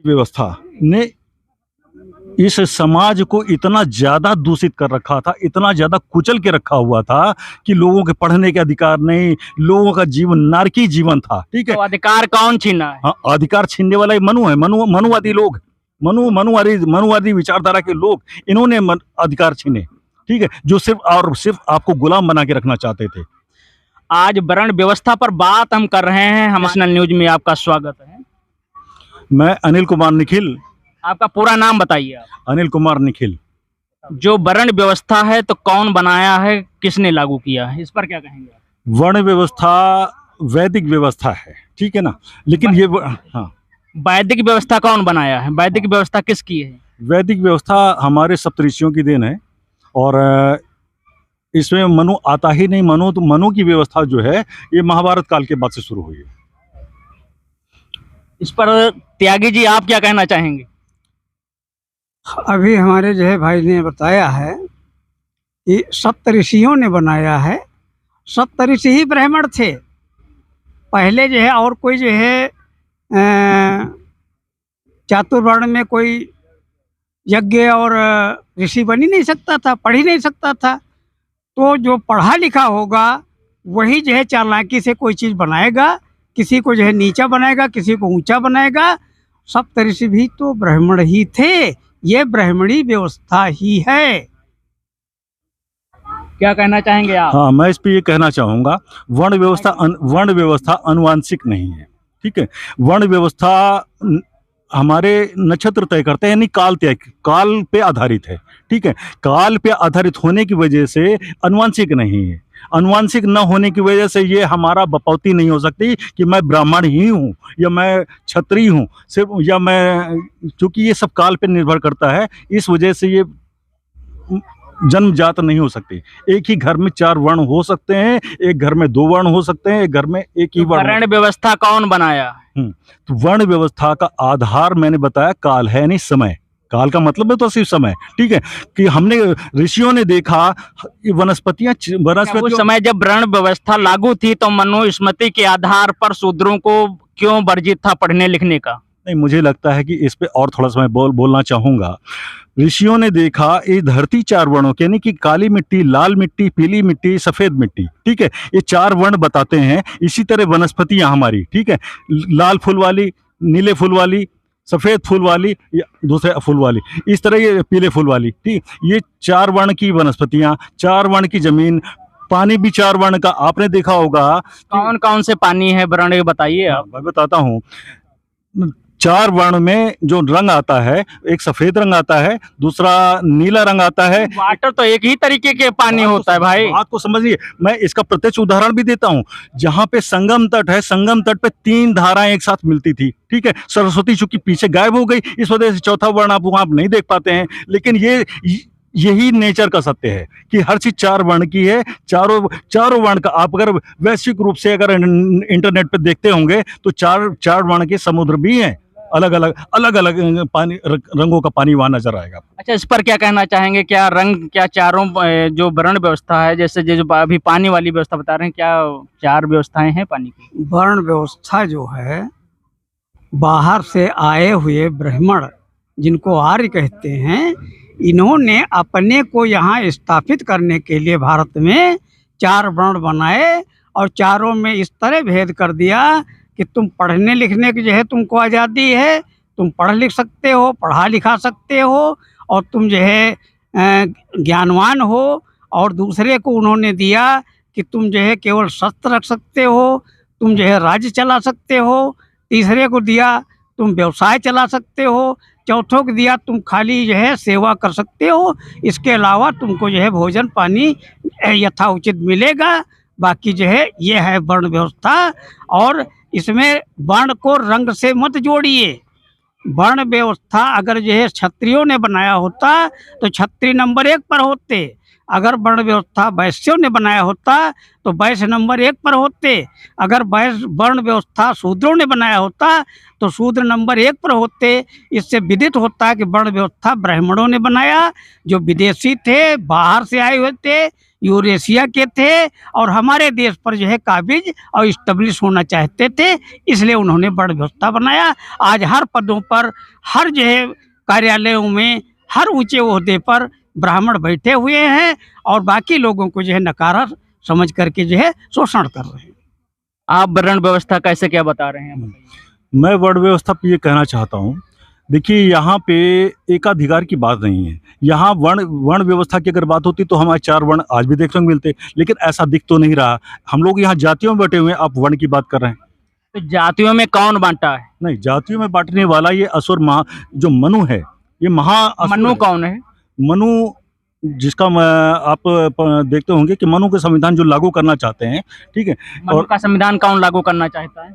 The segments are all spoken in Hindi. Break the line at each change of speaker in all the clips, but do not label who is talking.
व्यवस्था ने इस समाज को इतना ज्यादा दूषित कर रखा था, इतना ज्यादा कुचल के रखा हुआ था कि लोगों के पढ़ने के अधिकार नहीं, लोगों का जीवन नारकी जीवन था। ठीक है,
तो अधिकार कौन छीना है?
हाँ, अधिकार छीनने वाला ये मनु है, मनुवादी लोग, मनुवादी विचारधारा के लोग, इन्होंने अधिकार छीने। ठीक है, जो सिर्फ आपको गुलाम बना के रखना चाहते थे।
आज वर्ण व्यवस्था पर बात हम कर रहे हैं। हम नेशनल न्यूज में आपका स्वागत है।
मैं अनिल कुमार निखिल।
आपका पूरा नाम बताइए आप।
अनिल कुमार निखिल।
जो वर्ण व्यवस्था है तो कौन बनाया है, किसने लागू किया है, इस पर क्या कहेंगे आप?
वर्ण व्यवस्था वैदिक व्यवस्था है, ठीक है ना, लेकिन ये हाँ,
वैदिक व्यवस्था कौन बनाया है? वैदिक व्यवस्था किसकी है?
वैदिक व्यवस्था हमारे सप्तऋषियों की देन है और इसमें मनु आता ही नहीं। मनु की व्यवस्था जो है ये महाभारत काल के बाद से शुरू हुई है।
इस पर त्यागी जी आप क्या कहना चाहेंगे?
अभी हमारे जो है भाई ने बताया है कि सप्तऋषियों ने बनाया है। सप्तऋषि ही ब्राह्मण थे पहले जो है, और कोई जो है चातुर्वर्ण में कोई यज्ञ और ऋषि बन ही नहीं सकता था, पढ़ ही नहीं सकता था। तो जो पढ़ा लिखा होगा वही जो है चालाकी से कोई चीज़ बनाएगा, किसी को जो है नीचा बनाएगा, किसी को ऊंचा बनाएगा। सप्तऋषि भी तो ब्राह्मण ही थे, ये ब्राह्मणी व्यवस्था ही है।
क्या कहना चाहेंगे आप?
हाँ, मैं इस पे ये कहना चाहूँगा, वर्ण व्यवस्था अनुवांशिक नहीं है। ठीक है, वर्ण व्यवस्था हमारे नक्षत्र तय करते हैं, यानी काल पे आधारित है। ठीक है, काल पे आधारित होने की वजह से अनुवांशिक नहीं है। अनुवांशिक न होने की वजह से ये हमारा बपौती नहीं हो सकती कि मैं ब्राह्मण ही हूँ या मैं क्षत्रिय हूँ, सिर्फ या मैं, क्योंकि ये सब काल पे निर्भर करता है। इस वजह से ये जन्मजात नहीं हो सकती। एक ही घर में 4 वर्ण हो सकते हैं, एक घर में 2 वर्ण हो सकते हैं, एक घर में एक ही वर्ण।
वर्ण व्यवस्था कौन बनाया?
तो वर्ण व्यवस्था का आधार मैंने बताया काल है, नहीं समय। काल का मतलब है तो सिर्फ समय। ठीक है, कि हमने ऋषियों ने देखा वनस्पतियां
उस समय जब वर्ण व्यवस्था लागू थी तो मनुस्मृति के आधार पर शूद्रों को क्यों वर्जित था पढ़ने लिखने का?
नहीं, मुझे लगता है कि इस पे और थोड़ा सा मैं बोलना चाहूंगा। ऋषियों ने देखा ये धरती 4 वर्णों के, यानी कि काली मिट्टी, लाल मिट्टी, पीली मिट्टी, सफेद मिट्टी। ठीक है, ये 4 वर्ण बताते हैं। इसी तरह वनस्पतियां हमारी, ठीक है, लाल फूल वाली, नीले फूल वाली, सफेद फूल वाली, दूसरे फूल वाली, इस तरह ये पीले फूल वाली। ठीक, ये 4 वर्ण की वनस्पतियां, 4 वर्ण की जमीन, पानी भी 4 वर्ण का। आपने देखा होगा
कौन कौन से पानी है वर्ण, बताइए आप।
मैं बताता हूँ। 4 वर्ण में जो रंग आता है, एक सफेद रंग आता है, दूसरा नीला रंग आता है।
वाटर तो एक ही तरीके के पानी होता है भाई,
बात को समझिए। मैं इसका प्रत्यक्ष उदाहरण भी देता हूँ। जहाँ पे संगम तट है, संगम तट पे 3 धाराएं एक साथ मिलती थी। ठीक है, सरस्वती चूंकि पीछे गायब हो गई, इस वजह से चौथा वर्ण आप वहां नहीं देख पाते हैं। लेकिन यही नेचर का सत्य है कि हर चीज 4 वर्ण की है। चारों वर्ण का आप अगर वैश्विक रूप से अगर इंटरनेट पे देखते होंगे तो 4 वर्ण के समुद्र भी हैं। अलग अलग पानी, रंगों का पानी वहां नजर आएगा।
अच्छा, इस पर क्या कहना चाहेंगे? क्या रंग, क्या चारों जो वर्ण व्यवस्था है, जैसे जो अभी पानी वाली व्यवस्था बता रहे हैं, क्या 4 व्यवस्थाएं हैं पानी की?
वर्ण व्यवस्था जो है बाहर से आए हुए ब्राह्मण, जिनको आर्य कहते हैं, इन्होंने अपने को यहाँ स्थापित करने के लिए भारत में 4 वर्ण बनाए और चारों में इस तरह भेद कर दिया कि तुम पढ़ने लिखने की जो है तुमको आज़ादी है, तुम पढ़ लिख सकते हो, पढ़ा लिखा सकते हो, और तुम जो है ज्ञानवान हो। और दूसरे को उन्होंने दिया कि तुम जो है केवल शस्त्र रख सकते हो, तुम जो है राज्य चला सकते हो। तीसरे को दिया तुम व्यवसाय चला सकते हो। चौथों को दिया तुम खाली जो है सेवा कर सकते हो, इसके अलावा तुमको जो है भोजन पानी यथाउचित मिलेगा। बाकी जो है ये है वर्ण व्यवस्था। और इसमें वर्ण को रंग से मत जोड़िए। वर्ण व्यवस्था अगर जो है क्षत्रियों ने बनाया होता तो क्षत्रिय नंबर 1 पर होते। अगर वर्ण व्यवस्था वैश्यों ने बनाया होता तो वैश्य नंबर 1 पर होते। अगर वर्ण व्यवस्था शूद्रों ने बनाया होता तो शूद्र नंबर 1 पर होते। इससे विदित होता है कि वर्ण व्यवस्था ब्राह्मणों ने बनाया, जो विदेशी थे, बाहर से आए हुए थे, यूरेशिया के थे और हमारे देश पर जो है काबिज और इस्टेब्लिश होना चाहते थे, इसलिए उन्होंने वर्ण व्यवस्था बनाया। आज हर पदों पर, हर जो है कार्यालयों में, हर ऊंचे ओहदे पर ब्राह्मण बैठे हुए हैं और बाकी लोगों को जो है नकारा समझ करके जो है शोषण कर रहे हैं।
आप वर्ण व्यवस्था कैसे क्या बता रहे हैं, बताइए।
मैं वर्ण व्यवस्था पे ये कहना चाहता हूँ, देखिए यहाँ पे एकाधिकार की बात नहीं है। यहाँ वर्ण वर्ण व्यवस्था की अगर बात होती तो हमारे 4 वर्ण आज भी देखने को मिलते, लेकिन ऐसा दिख तो नहीं रहा। हम लोग यहाँ जातियों में बैठे हुए हैं, आप वर्ण की बात कर रहे हैं।
तो जातियों में कौन बांटा है?
नहीं, जातियों में बांटने वाला ये असुर जो मनु है, ये
मनु
है।
कौन है?
मनु, जिसका आप देखते होंगे कि मनु के संविधान जो लागू करना चाहते हैं, ठीक है।
मनु का संविधान कौन लागू करना चाहता है?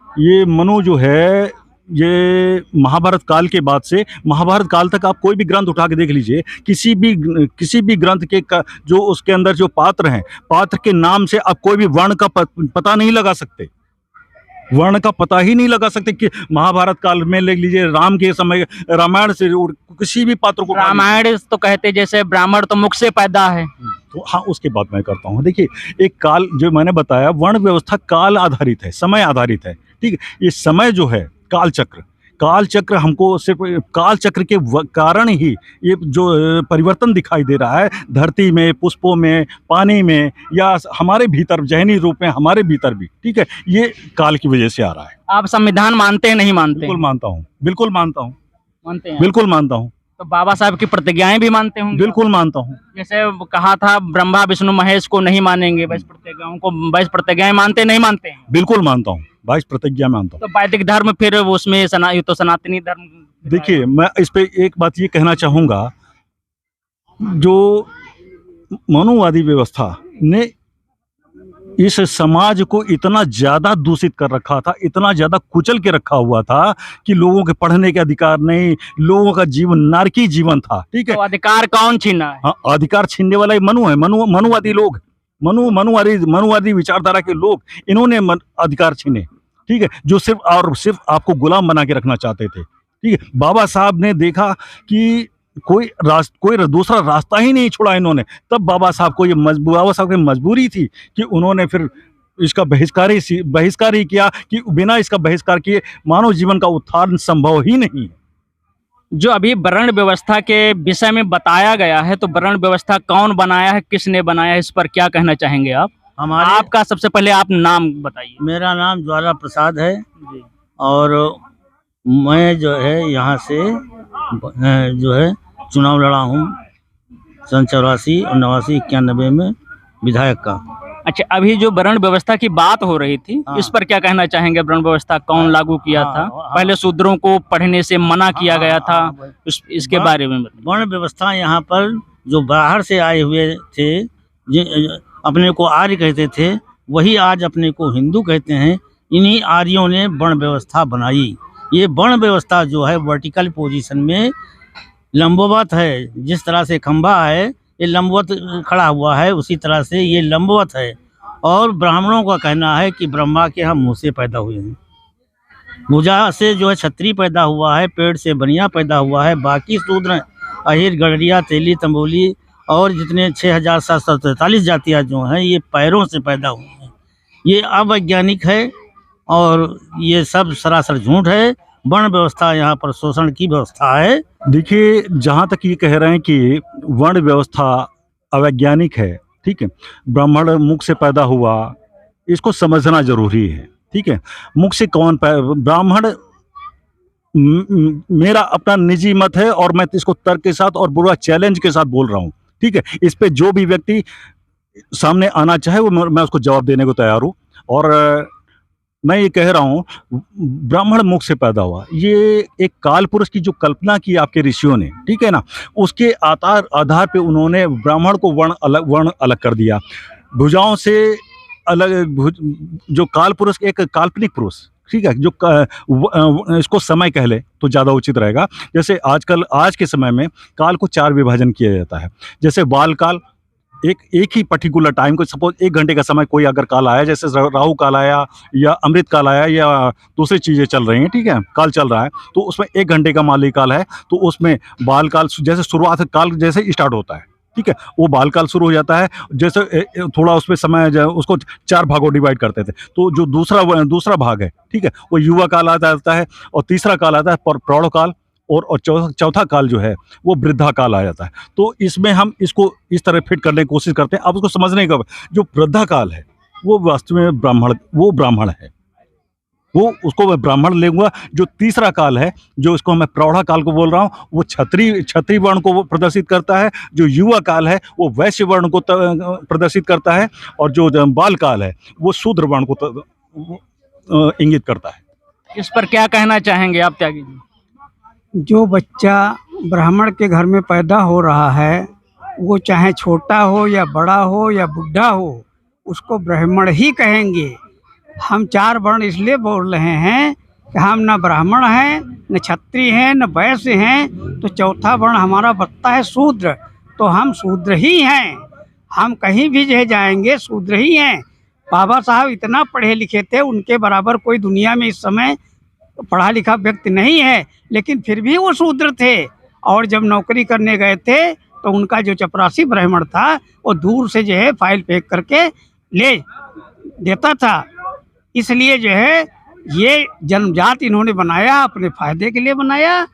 ये मनु जो है, ये महाभारत काल के बाद से महाभारत काल तक आप कोई भी ग्रंथ उठा के देख लीजिए, किसी भी ग्रंथ के जो उसके अंदर जो पात्र हैं, पात्र के नाम से आप कोई भी वर्ण का पता नहीं लगा सकते। वर्ण का पता ही नहीं लगा सकते कि महाभारत काल में ले लीजिए, राम के समय, रामायण से किसी भी पात्र को,
रामायण तो कहते जैसे ब्राह्मण तो मुख से पैदा है।
तो हाँ, उसके बाद मैं करता हूँ। देखिए, एक काल जो मैंने बताया, वर्ण व्यवस्था काल आधारित है, समय आधारित है, ठीक है। ये समय जो है काल चक्र हमको सिर्फ काल चक्र के कारण ही ये जो परिवर्तन दिखाई दे रहा है धरती में, पुष्पों में, पानी में, या हमारे भीतर जहनी रूप में हमारे भीतर भी, ठीक है, ये काल की वजह से आ रहा है।
आप संविधान मानते हैं, नहीं मानते?
बिल्कुल मानता हूँ, बिल्कुल मानता हूँ,
मानते हैं।
बिल्कुल मानता हूँ।
तो बाबा साहब की प्रतिज्ञाएं भी मानते होंगे?
बिल्कुल मानता हूँ।
जैसे कहा था ब्रह्मा विष्णु महेश को नहीं मानेंगे, 22 प्रतिज्ञाओं को, 22 प्रतिज्ञाएं मानते नहीं मानते हैं?
बिल्कुल मानता हूँ, 22 प्रतिज्ञा मानता हूँ।
तो वैदिक धर्म फिर उसमें ये तो सनातनी धर्म।
देखिए, मैं इस पे एक बात ये कहना चाहूँगा, जो मनुवादी व्यवस्था ने इस समाज को इतना ज़्यादा दूषित कर रखा था, इतना ज़्यादा कुचल के रखा हुआ था कि लोगों के पढ़ने के अधिकार नहीं, लोगों का जीवन नारकी जीवन था, ठीक है।
तो अधिकार कौन छीना है?
हाँ, अधिकार छीनने वाला ये मनु है, मनुवादी लोग, मनुवादी विचारधारा के लोग, इन्होंने अधिकार छीने, ठीक है, जो सिर्फ और सिर्फ आपको गुलाम बना के रखना चाहते थे, ठीक है। बाबा साहब ने देखा कि कोई दूसरा रास्ता ही नहीं छोड़ा इन्होंने, तब बाबा साहब की मजबूरी थी कि उन्होंने फिर इसका बहिष्कार ही किया कि बिना इसका बहिष्कार किए मानव जीवन का उत्थान संभव ही नहीं है।
जो अभी वर्ण व्यवस्था के विषय में बताया गया है, तो वर्ण व्यवस्था कौन बनाया है, किसने बनाया है, इस पर क्या कहना चाहेंगे आप? आपका सबसे पहले आप नाम बताइए।
मेरा नाम ज्वाला प्रसाद है
जी।
और मैं जो है यहाँ से जो है चुनाव लड़ा हूँ सन 84 और 89 91 में विधायक का।
अच्छा, अभी जो वर्ण व्यवस्था की बात हो रही थी,
हाँ।
इस पर क्या कहना चाहेंगे? वर्ण व्यवस्था कौन लागू किया
हाँ,
था?
हाँ।
पहले शूद्रों को पढ़ने से मना किया गया था, इसके
वर्ण-
बारे में बताइए।
वर्ण व्यवस्था यहाँ पर जो बाहर से आए हुए थे, अपने को आर्य कहते थे, वही आज अपने को हिंदू कहते हैं। इन्हीं आर्यों ने वर्ण व्यवस्था बनाई। ये वर्ण व्यवस्था जो है वर्टिकल पोजीशन में लंबवत है, जिस तरह से खंभा है ये लंबवत खड़ा हुआ है, उसी तरह से ये लंबवत है। और ब्राह्मणों का कहना है कि ब्रह्मा के हम मुँह से पैदा हुए हैं, भुजा से जो है छत्री पैदा हुआ है, पेड़ से बनिया पैदा हुआ है। बाकी शूद्र अहिर, गडरिया, तेली, तंबोली और जितने 6743 जातियाँ जो हैं ये पैरों से पैदा हुई हैं। ये अवैज्ञानिक है और ये सब सरासर झूठ है। वर्ण व्यवस्था यहाँ पर शोषण की व्यवस्था है।
देखिए, जहाँ तक ये कह रहे हैं कि वर्ण व्यवस्था अवैज्ञानिक है, ठीक है, ब्राह्मण मुख से पैदा हुआ, इसको समझना जरूरी है, ठीक है। मुख से कौन ब्राह्मण, मेरा अपना निजी मत है और मैं इसको तर्क के साथ और पूरा चैलेंज के साथ बोल रहा हूँ, ठीक है। इस पे जो भी व्यक्ति सामने आना चाहे वो मैं उसको जवाब देने को तैयार हूँ। और मैं ये कह रहा हूँ, ब्राह्मण मुख से पैदा हुआ, ये एक काल पुरुष की जो कल्पना की आपके ऋषियों ने, ठीक है ना, उसके आधार पे उन्होंने ब्राह्मण को वर्ण अलग कर दिया। भुजाओं से अलग, जो काल पुरुष एक काल्पनिक पुरुष, ठीक है, जो इसको समय कह ले तो ज़्यादा उचित रहेगा। जैसे आज के समय में काल को 4 विभाजन किया जाता है। जैसे बाल काल, एक ही पर्टिकुलर टाइम को, सपोज 1 घंटे का समय कोई अगर काल आया, जैसे राहु काल आया या अमृत काल आया या दूसरी चीज़ें चल रही हैं, ठीक है, काल चल रहा है, तो उसमें 1 घंटे का माली काल है, तो उसमें बाल काल जैसे शुरुआत काल जैसे स्टार्ट होता है, ठीक है, वो बाल काल शुरू हो जाता है। जैसे थोड़ा उसमें समय उसको 4 भागों डिवाइड करते थे, तो जो दूसरा भाग है, ठीक है, वो युवा काल आता है, और तीसरा काल आता है प्रौढ़ काल, और चौथा काल जो है वो वृद्धा काल आ जाता है। तो इसमें हम इसको इस तरह फिट करने की कोशिश करते हैं। अब उसको समझने का, जो वृद्धा काल है वो वास्तव में ब्राह्मण है, वो उसको मैं ब्राह्मण लेऊंगा। जो तीसरा काल है, जो इसको मैं प्रौढ़ा काल को बोल रहा हूँ, वो क्षत्रिय वर्ण को वो प्रदर्शित करता है। जो युवा काल है वो वैश्य वर्ण को प्रदर्शित करता है, और जो बाल काल है वो शूद्र वर्ण को इंगित करता है।
इस पर क्या कहना चाहेंगे आप त्यागी जी?
जो बच्चा ब्राह्मण के घर में पैदा हो रहा है, वो चाहे छोटा हो या बड़ा हो या बुढ़ा हो, उसको ब्राह्मण ही कहेंगे। हम 4 वर्ण इसलिए बोल रहे हैं कि हम न ब्राह्मण हैं, न क्षत्रिय हैं, न वैश्य हैं, तो चौथा वर्ण हमारा बचता है शूद्र, तो हम शूद्र ही हैं। हम कहीं भी जो जाएंगे शूद्र ही हैं। बाबा साहब इतना पढ़े लिखे थे, उनके बराबर कोई दुनिया में इस समय पढ़ा लिखा व्यक्ति नहीं है, लेकिन फिर भी वो शूद्र थे। और जब नौकरी करने गए थे तो उनका जो चपरासी ब्राह्मण था वो दूर से जो है फाइल पैक करके ले देता था। इसलिए जो है ये जन्मजात इन्होंने बनाया, अपने फायदे के लिए बनाया,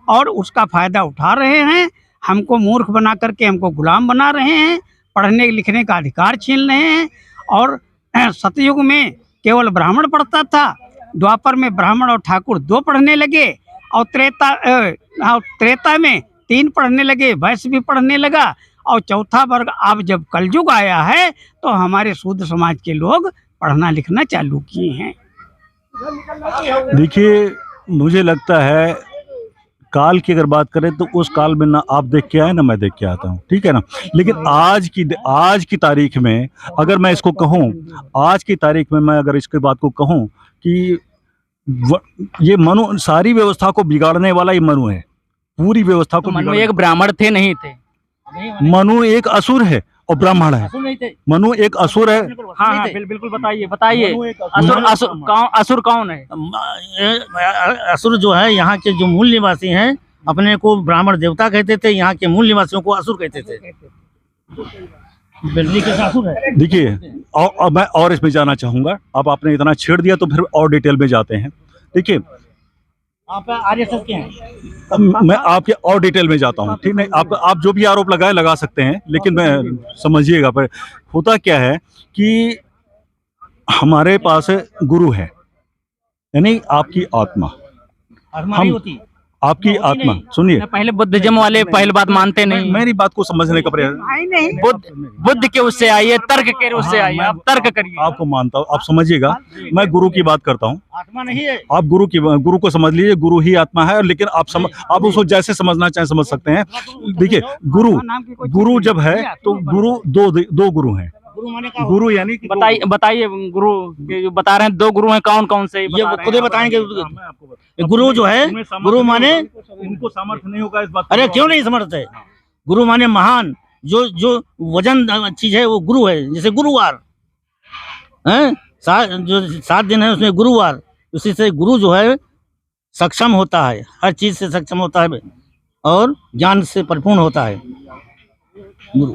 और उसका फायदा उठा रहे हैं। हमको मूर्ख बना करके हमको गुलाम बना रहे हैं, पढ़ने लिखने का अधिकार छीन रहे हैं। और सतयुग में केवल ब्राह्मण पढ़ता था, द्वापर में ब्राह्मण और ठाकुर 2 पढ़ने लगे, और त्रेता में 3 पढ़ने लगे, वैश्य भी पढ़ने लगा, और चौथा वर्ग अब जब कलयुग आया है तो हमारे शूद्र समाज के लोग पढ़ना लिखना चालू किए हैं।
देखिए, मुझे लगता है काल की अगर बात करें तो उस काल में ना आप देख के आए ना मैं देख के आता हूँ, ठीक है ना। लेकिन आज की तारीख में अगर मैं इसको कहूँ, आज की तारीख में मैं अगर इसके बात को कहूँ कि ये मनु सारी व्यवस्था को बिगाड़ने वाला ये मनु है, पूरी व्यवस्था को।
मनु एक ब्राह्मण थे नहीं थे?
मनु एक असुर है और ब्राह्मण है। मनु एक असुर है।
हाँ, बिल्कुल बताइए। असुर कौन है?
असुर जो है यहाँ के जो मूल निवासी हैं, अपने को ब्राह्मण देवता कहते थे, यहाँ के मूल निवासियों को असुर कहते थे।
देखिए, और मैं और इसमें जाना चाहूंगा। अब आपने इतना छेड़ दिया तो फिर और डिटेल में जाते हैं। देखिए,
आप आरएसएस के हैं,
मैं आपके और डिटेल में जाता हूँ, ठीक नहीं। आप जो भी आरोप लगा सकते हैं, लेकिन मैं समझिएगा, पर होता क्या है कि हमारे पास गुरु है, यानी आपकी आत्मा,
हमारी होती
आपकी आत्मा। सुनिए,
पहले बुद्धिज्म वाले पहले बात मानते नहीं।
मेरी बात को समझने का प्रयास।
बुद्ध के उससे आइए, तर्क के उससे आइए, आप तर्क करिए।
आपको मानता हूँ, आप समझिएगा। मैं गुरु की बात करता हूँ,
आत्मा नहीं है।
आप गुरु को समझ लीजिए, गुरु ही आत्मा है। लेकिन आप उसको जैसे समझना चाहें समझ सकते हैं। देखिए, गुरु जब है तो गुरु दो गुरु हैं। गुरु यानी
बताइए गुरु जो बता रहे हैं, 2 गुरु हैं, कौन से?
ये खुद ही बताएंगे। गुरु जो है, गुरु माने
उनको सामर्थ्य नहीं होगा इस बात।
अरे क्यों नहीं समर्थ है? गुरु माने महान, जो वजन चीज है वो गुरु है। जैसे गुरुवार है, जो 7 दिन है उसमें गुरुवार, उसी से गुरु जो है सक्षम होता है, हर चीज से सक्षम होता है और ज्ञान से परिपूर्ण होता है गुरु।